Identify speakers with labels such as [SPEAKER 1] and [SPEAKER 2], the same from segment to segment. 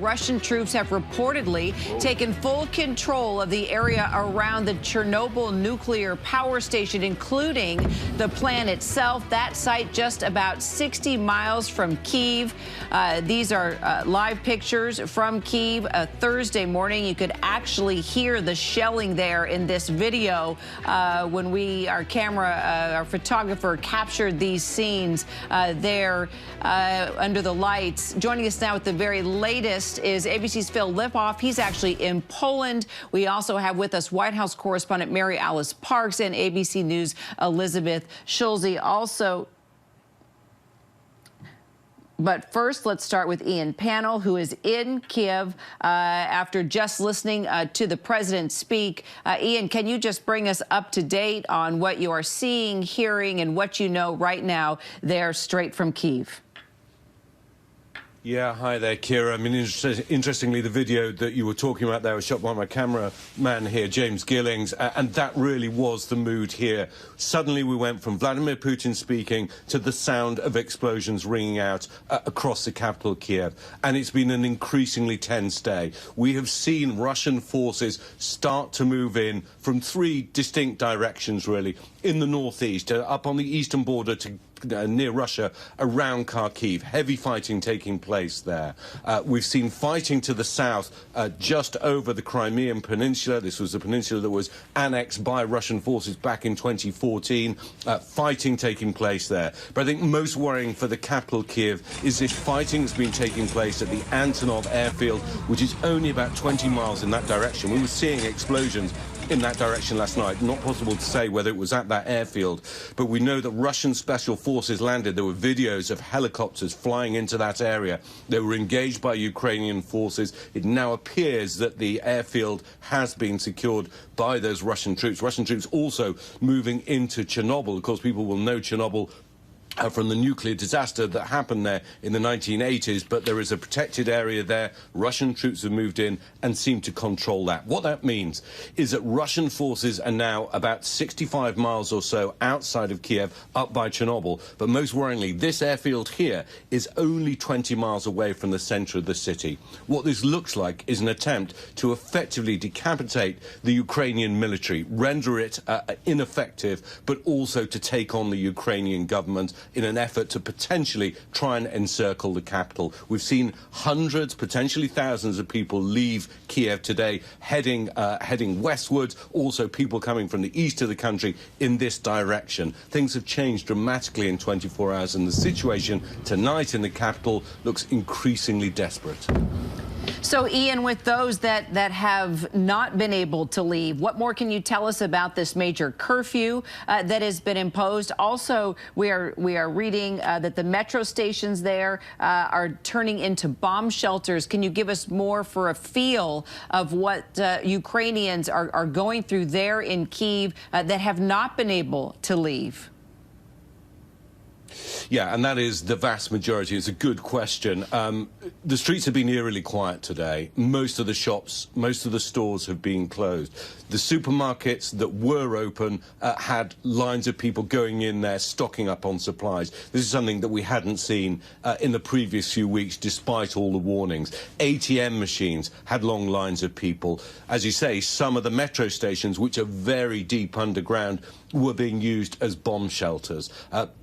[SPEAKER 1] Russian troops have reportedly taken full control of the area around the Chernobyl nuclear power station, including the plant itself. That site just about 60 miles from Kyiv. These are live pictures from Kyiv Thursday morning. You could actually hear the shelling there in this video when our photographer captured these scenes there under the lights. Joining us now with the very latest is ABC's Phil Lipoff. He's actually in Poland. We also have with us White House correspondent Mary Alice Parks and ABC News' Elizabeth Schulze also. But first, let's start with Ian Pannell, who is in Kiev after just listening to the president speak. Ian, can you just bring us up to date on what you are seeing, hearing, and what you know right now there straight from Kyiv?
[SPEAKER 2] Yeah, hi there, Kira. I mean, interestingly, the video that you were talking about there was shot by my cameraman here, James Gillings, and that really was the mood here. Suddenly we went from Vladimir Putin speaking to the sound of explosions ringing out across the capital, Kiev, and it's been an increasingly tense day. We have seen Russian forces start to move in from three distinct directions, really, in the northeast, up on the eastern border to near Russia, around Kharkiv. Heavy fighting taking place there. We've seen fighting to the south, just over the Crimean Peninsula. This was the peninsula that was annexed by Russian forces back in 2014. Fighting taking place there. But I think most worrying for the capital, Kiev, is this fighting that's been taking place at the Antonov airfield, which is only about 20 miles in that direction. We were seeing explosions in that direction last night. Not possible to say whether it was at that airfield, but we know that Russian special forces landed. There were videos of helicopters flying into that area. They were engaged by Ukrainian forces. It now appears that the airfield has been secured by those Russian troops. Russian troops also moving into Chernobyl. Of course, people will know Chernobyl from the nuclear disaster that happened there in the 1980s, but there is a protected area there. Russian troops have moved in and seem to control that. What that means is that Russian forces are now about 65 miles or so outside of Kiev, up by Chernobyl. But most worryingly, this airfield here is only 20 miles away from the center of the city. What this looks like is an attempt to effectively decapitate the Ukrainian military, render it ineffective, but also to take on the Ukrainian government in an effort to potentially try and encircle the capital. We've seen hundreds, potentially thousands of people leave Kiev today, heading westwards. Also people coming from the east of the country in this direction. Things have changed dramatically in 24 hours, and the situation tonight in the capital looks increasingly desperate.
[SPEAKER 1] So, Ian, with those that have not been able to leave, what more can you tell us about this major curfew that has been imposed? Also, we are reading that the metro stations there are turning into bomb shelters. Can you give us more for a feel of what Ukrainians are going through there in Kyiv that have not been able to leave?
[SPEAKER 2] Yeah, and that is the vast majority. It's a good question. The streets have been eerily quiet today. Most of the shops, most of the stores have been closed. The supermarkets that were open had lines of people going in there, stocking up on supplies. This is something that we hadn't seen in the previous few weeks, despite all the warnings. ATM machines had long lines of people. As you say, some of the metro stations, which are very deep underground, were being used as bomb shelters.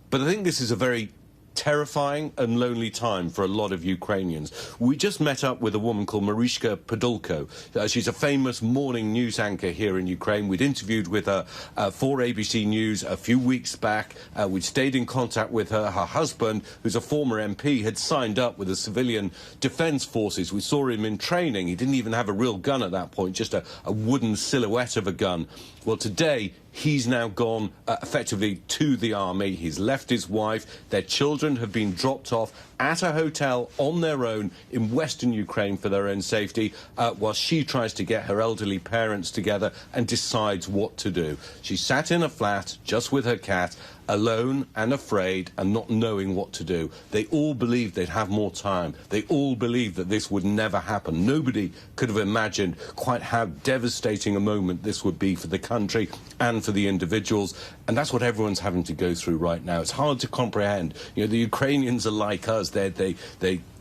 [SPEAKER 2] But I think this is a very terrifying and lonely time for a lot of Ukrainians. We just met up with a woman called Mariska Podolko. She's a famous morning news anchor here in Ukraine. We'd interviewed with her for ABC News a few weeks back. We'd stayed in contact with her. Her husband, who's a former MP, had signed up with the civilian defense forces. We saw him in training. He didn't even have a real gun at that point, just a wooden silhouette of a gun. Well, today, he's now gone effectively to the army. He's left his wife. Their children have been dropped off at a hotel on their own in western Ukraine for their own safety, while she tries to get her elderly parents together and decides what to do. She sat in a flat just with her cat, alone and afraid and not knowing what to do. They all believed they'd have more time. They all believed that this would never happen. Nobody could have imagined quite how devastating a moment this would be for the country and for the individuals. And that's what everyone's having to go through right now. It's hard to comprehend. You know, the Ukrainians are like us. They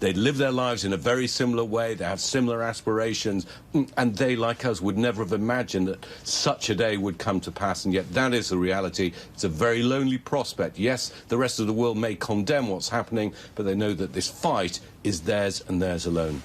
[SPEAKER 2] live their lives in a very similar way. They have similar aspirations. And they, like us, would never have imagined that such a day would come to pass. And yet that is the reality. It's a very lonely prospect. Yes, the rest of the world may condemn what's happening, but they know that this fight is theirs and theirs alone.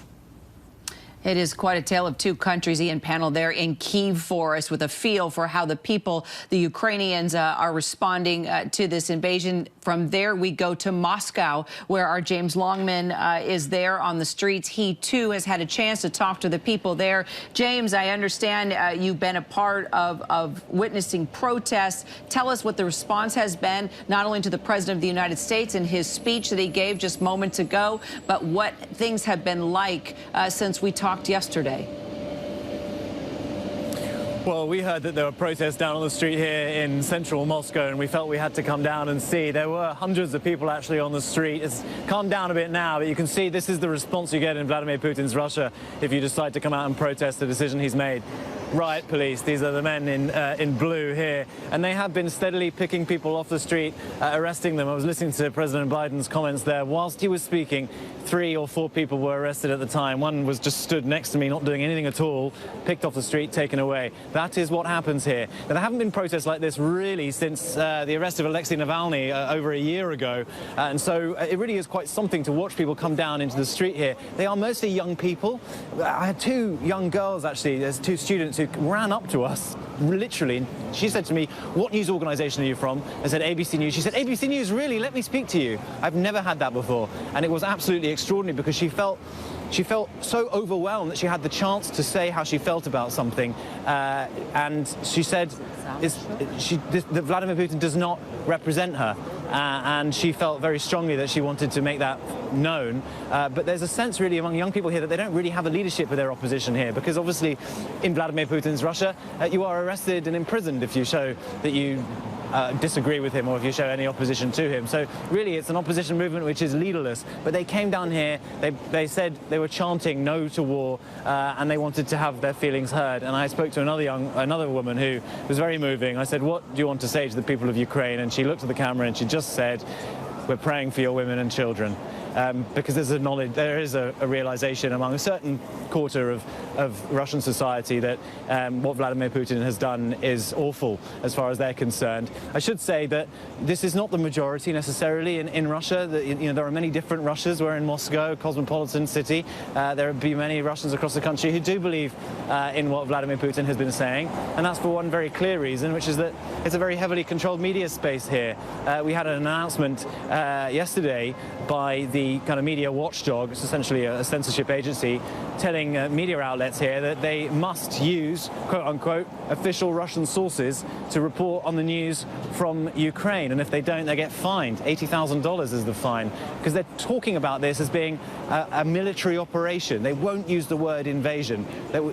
[SPEAKER 1] It is quite a tale of two countries. Ian Pannell there in Kyiv for us with a feel for how the people, the Ukrainians, are responding to this invasion. From there, we go to Moscow, where our James Longman is there on the streets. He, too, has had a chance to talk to the people there. James, I understand you've been a part of witnessing protests. Tell us what the response has been, not only to the President of the United States and his speech that he gave just moments ago, but what things have been like since we talked yesterday.
[SPEAKER 3] Well, we heard that there were protests down on the street here in central Moscow, and we felt we had to come down and see. There were hundreds of people actually on the street. It's calmed down a bit now, but you can see this is the response you get in Vladimir Putin's Russia if you decide to come out and protest the decision he's made. Riot police, these are the men in blue here, and they have been steadily picking people off the street, arresting them. I was listening to President Biden's comments there. Whilst he was speaking, 3 or 4 people were arrested at the time. One was just stood next to me, not doing anything at all, picked off the street, taken away. That is what happens here. Now, there haven't been protests like this really since the arrest of Alexei Navalny over a year ago, and so it really is quite something to watch people come down into the street here. They are mostly young people. I had 2 young girls, actually. There's 2 students who ran up to us, literally. She said to me, "What news organisation are you from?" I said, "ABC News." She said, "ABC News, really? Let me speak to you." I've never had that before, and it was absolutely extraordinary because she felt so overwhelmed that she had the chance to say how she felt about something, and she said that Vladimir Putin does not represent her, and she felt very strongly that she wanted to make that known. But there's a sense really among young people here that they don't really have a leadership for their opposition here, because obviously in Vladimir Putin's Russia, you are arrested and imprisoned if you show that you disagree with him or if you show any opposition to him. So really it's an opposition movement which is leaderless. But they came down here, they said they were chanting no to war, and they wanted to have their feelings heard. And I spoke to another woman who was very moving. I said, "What do you want to say to the people of Ukraine?" And she looked at the camera and she just said, "We're praying for your women and children." Because there is a realization among a certain quarter of Russian society that what Vladimir Putin has done is awful as far as they're concerned. I should say that this is not the majority necessarily in Russia. There are many different Russias. We're in Moscow, a cosmopolitan city. There will be many Russians across the country who do believe in what Vladimir Putin has been saying, and that's for one very clear reason, which is that it's a very heavily controlled media space here. We had an announcement yesterday by the kind of media watchdog, it's essentially a censorship agency, telling media outlets here that they must use, quote-unquote, official Russian sources to report on the news from Ukraine. And if they don't, they get fined. $80,000 is the fine, because they're talking about this as being a military operation. They won't use the word invasion.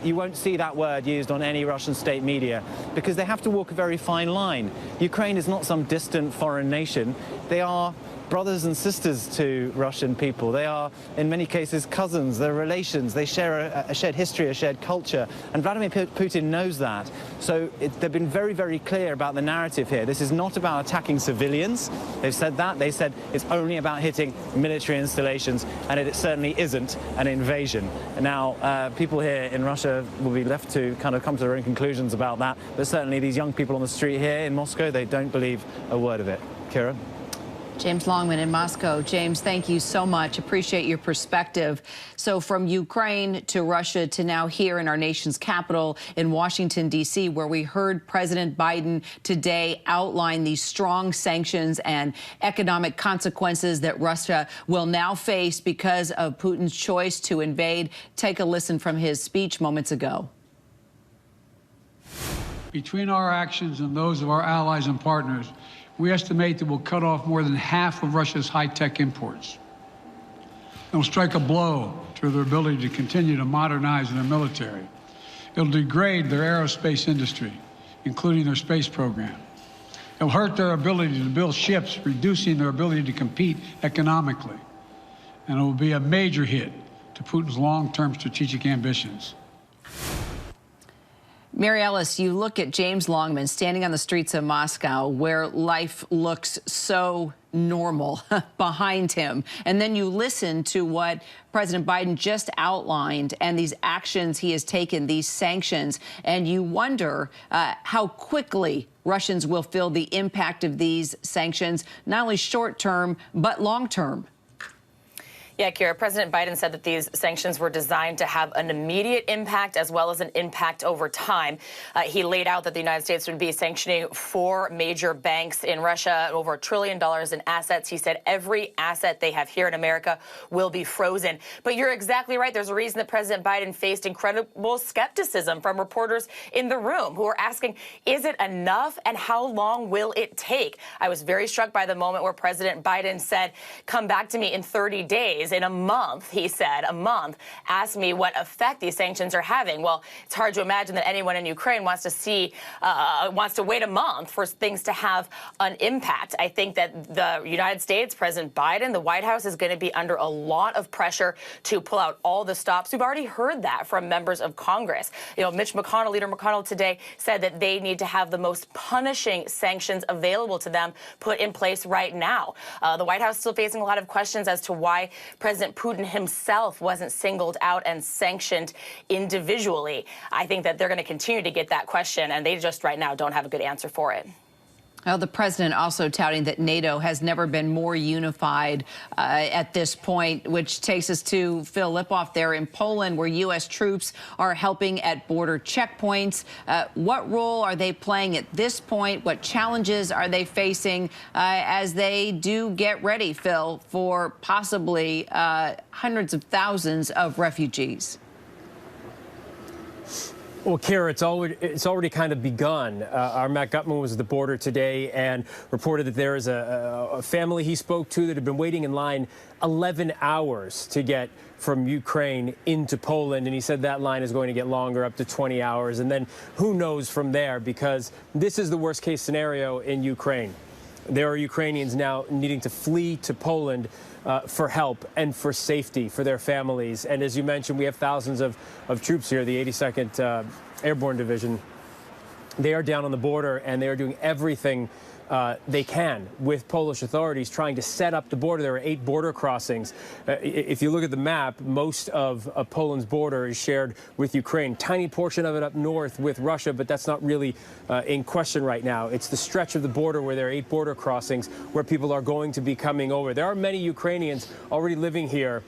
[SPEAKER 3] You won't see that word used on any Russian state media, because they have to walk a very fine line. Ukraine is not some distant foreign nation. They are brothers and sisters to Russian people. They are, in many cases, cousins. They're relations. They share a shared history, a shared culture. And Vladimir Putin knows that. So they've been very, very clear about the narrative here. This is not about attacking civilians. They've said that. They said it's only about hitting military installations, and it certainly isn't an invasion. And now, people here in Russia will be left to kind of come to their own conclusions about that. But certainly these young people on the street here in Moscow, they don't believe a word of it. Kira?
[SPEAKER 1] James Longman in Moscow. James, thank you so much. Appreciate your perspective. So from Ukraine to Russia to now here in our nation's capital in Washington, D.C., where we heard President Biden today outline these strong sanctions and economic consequences that Russia will now face because of Putin's choice to invade. Take a listen from his speech moments ago.
[SPEAKER 4] Between our actions and those of our allies and partners, we estimate that we'll cut off more than half of Russia's high-tech imports. It'll strike a blow to their ability to continue to modernize their military. It'll degrade their aerospace industry, including their space program. It'll hurt their ability to build ships, reducing their ability to compete economically. And it will be a major hit to Putin's long-term strategic ambitions.
[SPEAKER 1] Mary Ellis, you look at James Longman standing on the streets of Moscow where life looks so normal behind him. And then you listen to what President Biden just outlined and these actions he has taken, these sanctions, and you wonder how quickly Russians will feel the impact of these sanctions, not only short term, but long term.
[SPEAKER 5] Yeah, Kira, President Biden said that these sanctions were designed to have an immediate impact as well as an impact over time. He laid out that the United States would be sanctioning 4 major banks in Russia, over $1 trillion in assets. He said every asset they have here in America will be frozen. But you're exactly right. There's a reason that President Biden faced incredible skepticism from reporters in the room who were asking, is it enough and how long will it take? I was very struck by the moment where President Biden said, come back to me in 30 days. In a month, he said, a month, ask me what effect these sanctions are having. Well, it's hard to imagine that anyone in Ukraine wants to wait a month for things to have an impact. I think that the United States, President Biden, the White House is going to be under a lot of pressure to pull out all the stops. We've already heard that from members of Congress. You know, Mitch McConnell, Leader McConnell today said that they need to have the most punishing sanctions available to them put in place right now. The White House is still facing a lot of questions as to why President Putin himself wasn't singled out and sanctioned individually. I think that they're going to continue to get that question, and they just right now don't have a good answer for it.
[SPEAKER 1] Well, the president also touting that NATO has never been more unified at this point, which takes us to Phil Lipoff there in Poland, where U.S. troops are helping at border checkpoints. What role are they playing at this point? What challenges are they facing as they do get ready, Phil, for possibly hundreds of thousands of refugees?
[SPEAKER 6] Well, Kira, it's already kind of begun. Our Matt Gutman was at the border today and reported that there is a family he spoke to that had been waiting in line 11 hours to get from Ukraine into Poland. And he said that line is going to get longer, up to 20 hours. And then who knows from there, because this is the worst case scenario in Ukraine. There are Ukrainians now needing to flee to Poland for help and for safety for their families. And as you mentioned, we have thousands of troops here, the 82nd Airborne Division. They are down on the border, and they are doing everything they can with Polish authorities trying to set up the border. There are 8 border crossings. If you look at the map, most of Poland's border is shared with Ukraine. Tiny portion of it up north with Russia, but that's not really in question right now. It's the stretch of the border where there are 8 border crossings where people are going to be coming over. There are many Ukrainians already living here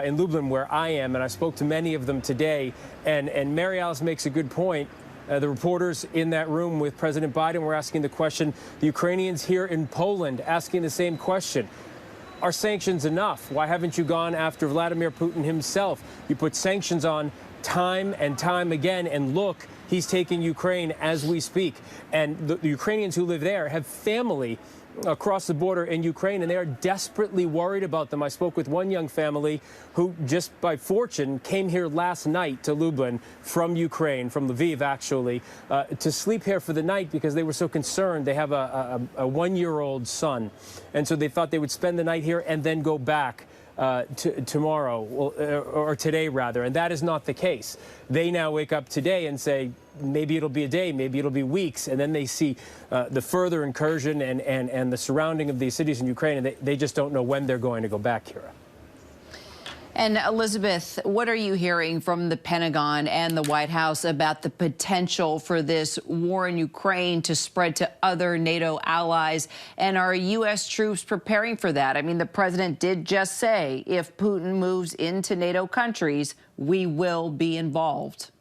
[SPEAKER 6] in Lublin, where I am, and I spoke to many of them today. And Mary Alice makes a good point. The reporters in that room with President Biden were asking the question, the Ukrainians here in Poland asking the same question. Are sanctions enough? Why haven't you gone after Vladimir Putin himself? You put sanctions on time and time again, and look, he's taking Ukraine as we speak. And the Ukrainians who live there have family across the border in Ukraine, and they are desperately worried about them. I spoke with one young family who, just by fortune, came here last night to Lublin from Ukraine, from Lviv, actually, to sleep here for the night because they were so concerned. They have a 1-year-old son, and so they thought they would spend the night here and then go back tomorrow, or today, rather, and that is not the case. They now wake up today and say, maybe it'll be a day, maybe it'll be weeks, and then they see the further incursion and the surrounding of these cities in Ukraine, and they just don't know when they're going to go back, Kira.
[SPEAKER 1] And Elizabeth, what are you hearing from the Pentagon and the White House about the potential for this war in Ukraine to spread to other NATO allies? And are U.S. troops preparing for that? I mean, the president did just say if Putin moves into NATO countries, we will be involved.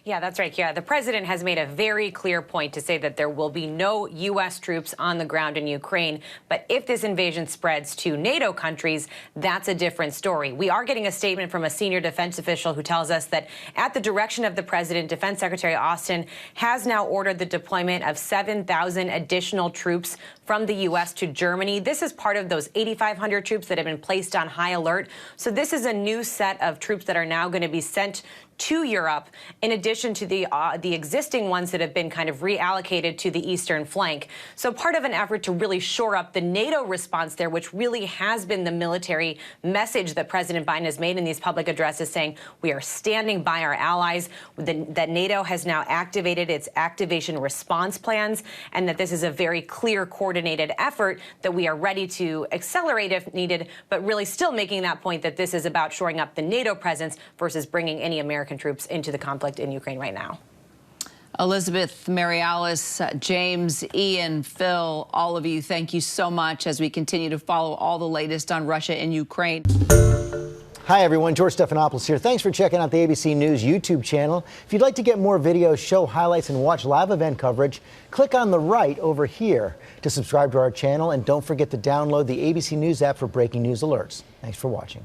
[SPEAKER 7] Yeah, that's right, Kira. The president has made a very clear point to say that there will be no U.S. troops on the ground in Ukraine. But if this invasion spreads to NATO countries, that's a different story. We are getting a statement from a senior defense official who tells us that at the direction of the president, Defense Secretary Austin has now ordered the deployment of 7,000 additional troops from the U.S. to Germany. This is part of those 8,500 troops that have been placed on high alert. So this is a new set of troops that are now going to be sent to Europe, in addition to the existing ones that have been kind of reallocated to the eastern flank. So part of an effort to really shore up the NATO response there, which really has been the military message that President Biden has made in these public addresses, saying we are standing by our allies, that NATO has now activated its activation response plans, and that this is a very clear, coordinated effort that we are ready to accelerate if needed, but really still making that point that this is about shoring up the NATO presence versus bringing any American troops into the conflict in Ukraine right now.
[SPEAKER 1] Elizabeth, Mary Alice, James, Ian, Phil, all of you, thank you so much as we continue to follow all the latest on Russia and Ukraine.
[SPEAKER 8] Hi, everyone. George Stephanopoulos here. Thanks for checking out the ABC News YouTube channel. If you'd like to get more videos, show highlights, and watch live event coverage, click on the right over here to subscribe to our channel. And don't forget to download the ABC News app for breaking news alerts. Thanks for watching.